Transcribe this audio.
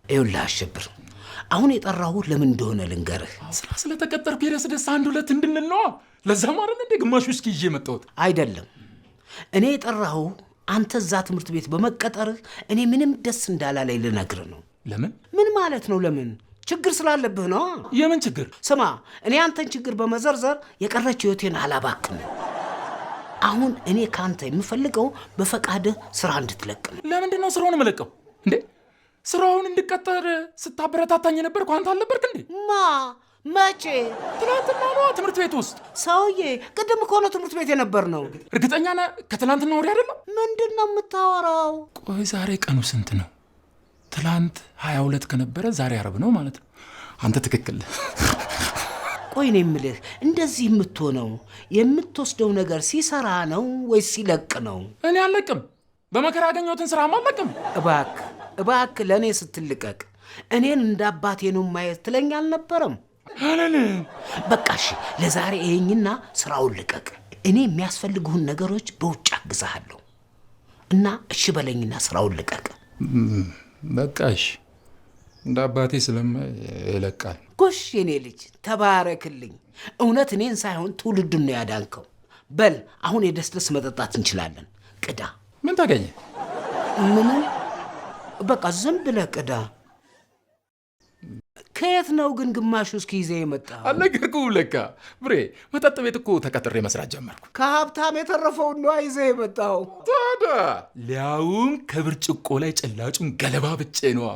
ይኸውልህ አሸብር፣ አሁን የጠራሁህ ለምን እንደሆነ ልንገርህ። ስራ ስለተቀጠርኩ የደስ አንድ ሁለት እንድንል ነው። ለዛ ማለት እንደ ግማሽ ውስኪ ይዤ መጣሁት አይደለም። እኔ የጠራሁህ አንተ እዛ ትምህርት ቤት በመቀጠርህ እኔ ምንም ደስ እንዳላለኝ ልነግርህ ነው። ለምን? ምን ማለት ነው ለምን? ችግር ስላለብህ ነው። የምን ችግር? ስማ፣ እኔ አንተን ችግር በመዘርዘር የቀረች ህይወቴን አላባክም። አሁን እኔ ካንተ የምፈልገው በፈቃድህ ስራ እንድትለቅ ነው። ለምንድን ነው ስራውን የምለቀው እንዴ? ስራውን እንድቀጠር ስታበረታታኝ የነበርኩ አንተ አልነበርክ እንዴ? መቼ? ትናንትና ነዋ ትምህርት ቤት ውስጥ። ሰውዬ ቅድም ከሆነ ትምህርት ቤት የነበር ነው። እርግጠኛ ነህ? ከትላንትና ወዲያ አይደለም? ምንድን ነው የምታወራው? ቆይ ዛሬ ቀኑ ስንት ነው? ትላንት 22 ከነበረ ዛሬ 40 ነው ማለት ነው። አንተ ትክክል። ቆይ እኔ የምልህ እንደዚህ የምትሆነው የምትወስደው ነገር ሲሰራ ነው ወይስ ሲለቅ ነው? እኔ አልለቅም። በመከራ ያገኘሁትን ስራማ አልለቅም። እባክህ ለእኔ ስትልቀቅ እኔን እንደ አባቴ ነው ማየት ትለኝ አልነበረም? በቃ እሺ፣ ለዛሬ ይሄኝና ስራውን ልቀቅ። እኔ የሚያስፈልጉህን ነገሮች በውጭ አግዛሃለሁ እና እሺ በለኝና ስራውን ልቀቅ። በቃ እሺ፣ እንደ አባቴ ይለቃል። ጎሽ የኔ ልጅ ተባረክልኝ። እውነት እኔን ሳይሆን ትውልዱን ነው ያዳንከው። በል አሁን የደስደስ መጠጣት እንችላለን። ቅዳ። ምን ታገኘ? ምንም። በቃ ዝም ብለህ ቅዳ። ከየት ነው ግን ግማሹ እስኪ ይዘህ የመጣው? አልነገርኩህም ለካ ብሬ። መጠጥ ቤት እኮ ተቀጥሬ መስራት ጀመርኩ። ከሀብታም የተረፈውን ነው ይዘህ የመጣው? ታዲያ ሊያውም ከብርጭቆ ላይ ጭላጩን ገለባ ብጬ ነዋ።